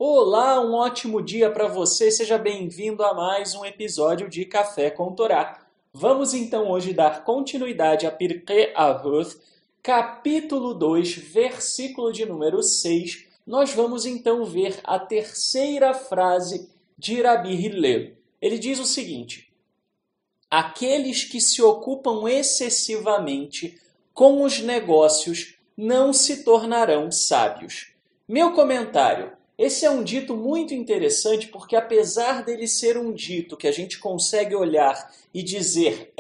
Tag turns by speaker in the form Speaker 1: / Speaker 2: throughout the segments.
Speaker 1: Olá, um ótimo dia para você. Seja bem-vindo a mais um episódio de Café com Torá. Vamos então hoje dar continuidade a Pirkei Avot, capítulo 2, versículo de número 6. Nós vamos então ver a terceira frase de Rabi Hillel. Ele diz o seguinte: aqueles que se ocupam excessivamente com os negócios não se tornarão sábios. Meu comentário: esse é um dito muito interessante porque, apesar dele ser um dito que a gente consegue olhar e dizer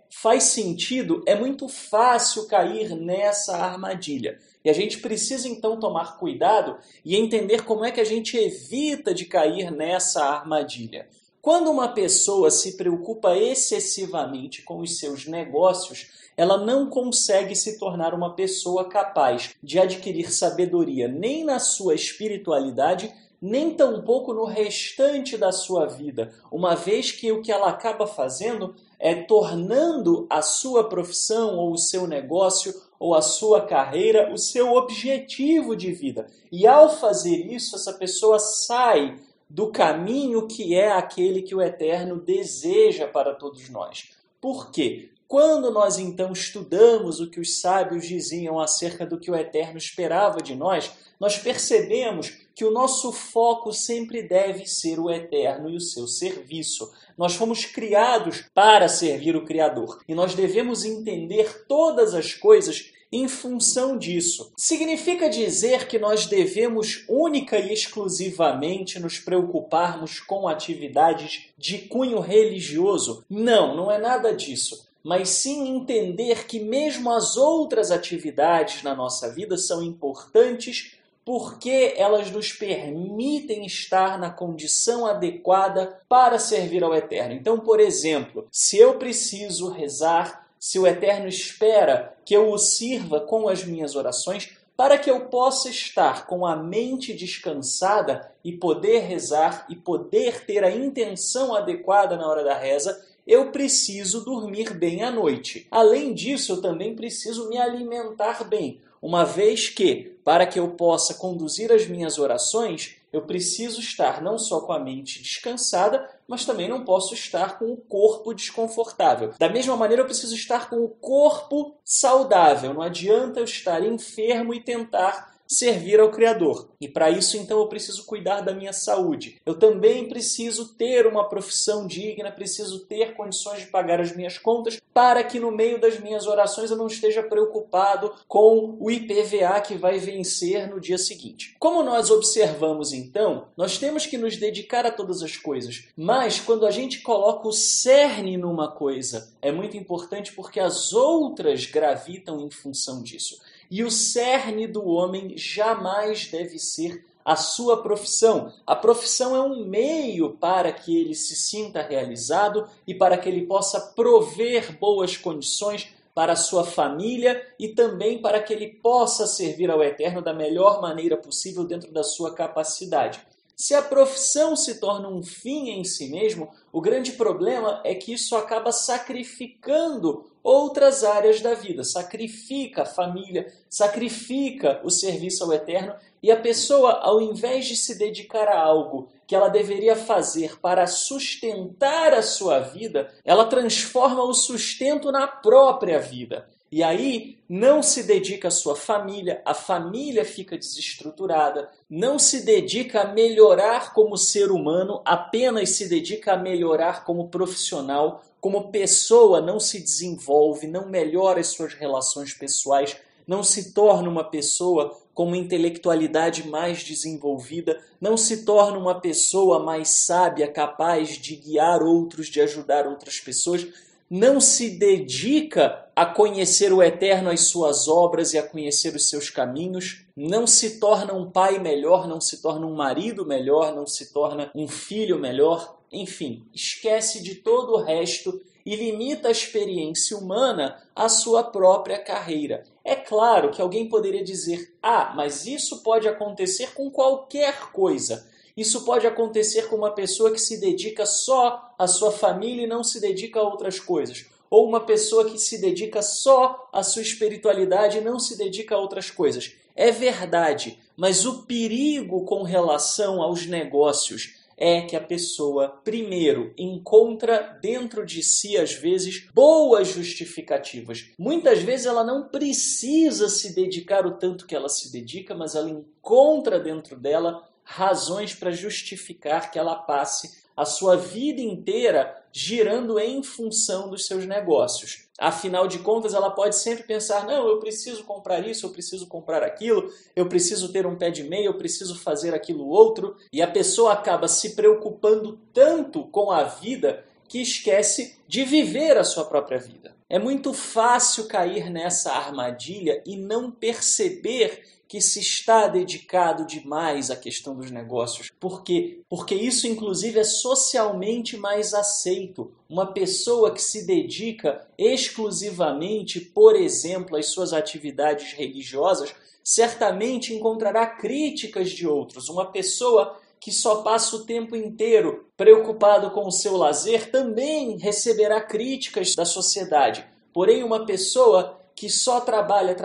Speaker 1: faz sentido, é muito fácil cair nessa armadilha. E a gente precisa então tomar cuidado e entender como é que a gente evita de cair nessa armadilha. Quando uma pessoa se preocupa excessivamente com os seus negócios, ela não consegue se tornar uma pessoa capaz de adquirir sabedoria nem na sua espiritualidade, nem tampouco no restante da sua vida, uma vez que o que ela acaba fazendo é tornando a sua profissão ou o seu negócio ou a sua carreira o seu objetivo de vida. E ao fazer isso, essa pessoa sai do caminho que é aquele que o Eterno deseja para todos nós. Por quê? Quando nós então estudamos o que os sábios diziam acerca do que o Eterno esperava de nós, nós percebemos que o nosso foco sempre deve ser o Eterno e o seu serviço. Nós fomos criados para servir o Criador e nós devemos entender todas as coisas em função disso. Significa dizer que nós devemos única e exclusivamente nos preocuparmos com atividades de cunho religioso? Não, não é nada disso. Mas sim entender que mesmo as outras atividades na nossa vida são importantes porque elas nos permitem estar na condição adequada para servir ao Eterno. Então, por exemplo, se eu preciso rezar, se o Eterno espera que eu o sirva com as minhas orações, para que eu possa estar com a mente descansada e poder rezar e poder ter a intenção adequada na hora da reza, eu preciso dormir bem à noite. Além disso, eu também preciso me alimentar bem, uma vez que, para que eu possa conduzir as minhas orações, eu preciso estar não só com a mente descansada, mas também não posso estar com o corpo desconfortável. Da mesma maneira, eu preciso estar com o corpo saudável. Não adianta eu estar enfermo e tentar servir ao Criador. E para isso, então, eu preciso cuidar da minha saúde. Eu também preciso ter uma profissão digna, preciso ter condições de pagar as minhas contas, para que no meio das minhas orações eu não esteja preocupado com o IPVA que vai vencer no dia seguinte. Como nós observamos, então, nós temos que nos dedicar a todas as coisas. Mas quando a gente coloca o cerne numa coisa, é muito importante porque as outras gravitam em função disso. E o cerne do homem jamais deve ser a sua profissão. A profissão é um meio para que ele se sinta realizado e para que ele possa prover boas condições para a sua família e também para que ele possa servir ao Eterno da melhor maneira possível dentro da sua capacidade. Se a profissão se torna um fim em si mesmo, o grande problema é que isso acaba sacrificando outras áreas da vida, sacrifica a família, sacrifica o serviço ao Eterno e a pessoa, ao invés de se dedicar a algo que ela deveria fazer para sustentar a sua vida, ela transforma o sustento na própria vida. E aí não se dedica à sua família, a família fica desestruturada, não se dedica a melhorar como ser humano, apenas se dedica a melhorar como profissional, como pessoa, não se desenvolve, não melhora as suas relações pessoais, não se torna uma pessoa com uma intelectualidade mais desenvolvida, não se torna uma pessoa mais sábia, capaz de guiar outros, de ajudar outras pessoas, não se dedica a conhecer o Eterno, as suas obras e a conhecer os seus caminhos, não se torna um pai melhor, não se torna um marido melhor, não se torna um filho melhor, enfim, esquece de todo o resto e limita a experiência humana à sua própria carreira. É claro que alguém poderia dizer, mas isso pode acontecer com qualquer coisa. Isso pode acontecer com uma pessoa que se dedica só à sua família e não se dedica a outras coisas. Ou uma pessoa que se dedica só à sua espiritualidade e não se dedica a outras coisas. É verdade, Mas o perigo com relação aos negócios é que a pessoa, primeiro, encontra dentro de si, às vezes, boas justificativas. Muitas vezes ela não precisa se dedicar o tanto que ela se dedica, mas ela encontra dentro dela razões para justificar que ela passe a sua vida inteira girando em função dos seus negócios. Afinal de contas, ela pode sempre pensar, não, eu preciso comprar isso, eu preciso comprar aquilo, eu preciso ter um pé de meia, eu preciso fazer aquilo outro, e a pessoa acaba se preocupando tanto com a vida que esquece de viver a sua própria vida. É muito fácil cair nessa armadilha e não perceber que se está dedicado demais à questão dos negócios. Por quê? Porque isso, inclusive, é socialmente mais aceito. Uma pessoa que se dedica exclusivamente, por exemplo, às suas atividades religiosas, certamente encontrará críticas de outros. Uma pessoa que só passa o tempo inteiro preocupado com o seu lazer também receberá críticas da sociedade. Porém, uma pessoa que só trabalha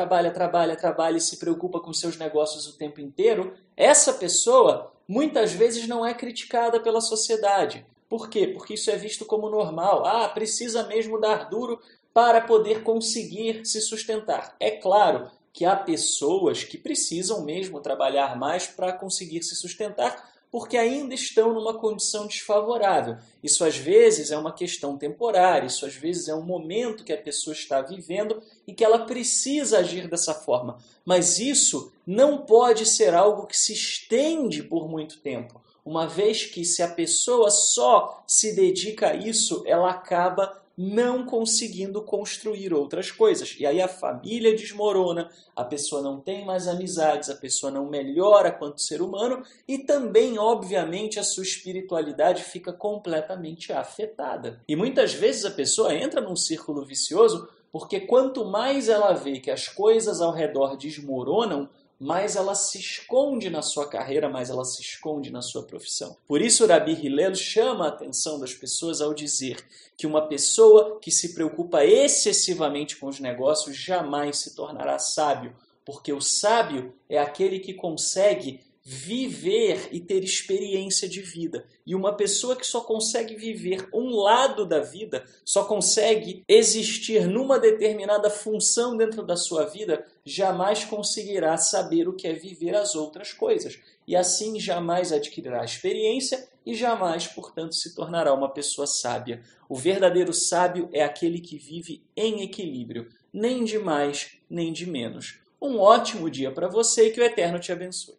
Speaker 1: e se preocupa com seus negócios o tempo inteiro, essa pessoa muitas vezes não é criticada pela sociedade. Por quê? Porque isso é visto como normal. Precisa mesmo dar duro para poder conseguir se sustentar. É claro que há pessoas que precisam mesmo trabalhar mais para conseguir se sustentar, porque ainda estão numa condição desfavorável. Isso às vezes é uma questão temporária, isso às vezes é um momento que a pessoa está vivendo e que ela precisa agir dessa forma. Mas isso não pode ser algo que se estende por muito tempo, uma vez que se a pessoa só se dedica a isso, ela acaba não conseguindo construir outras coisas. E aí a família desmorona, a pessoa não tem mais amizades, a pessoa não melhora quanto ser humano e também, obviamente, a sua espiritualidade fica completamente afetada. E muitas vezes a pessoa entra num círculo vicioso porque quanto mais ela vê que as coisas ao redor desmoronam, mais ela se esconde na sua carreira, mais ela se esconde na sua profissão. Por isso, Rabi Hillel chama a atenção das pessoas ao dizer que uma pessoa que se preocupa excessivamente com os negócios jamais se tornará sábio, porque o sábio é aquele que consegue viver e ter experiência de vida. E uma pessoa que só consegue viver um lado da vida, só consegue existir numa determinada função dentro da sua vida, jamais conseguirá saber o que é viver as outras coisas. E assim jamais adquirirá experiência e jamais, portanto, se tornará uma pessoa sábia. O verdadeiro sábio é aquele que vive em equilíbrio, nem de mais, nem de menos. Um ótimo dia para você e que o Eterno te abençoe.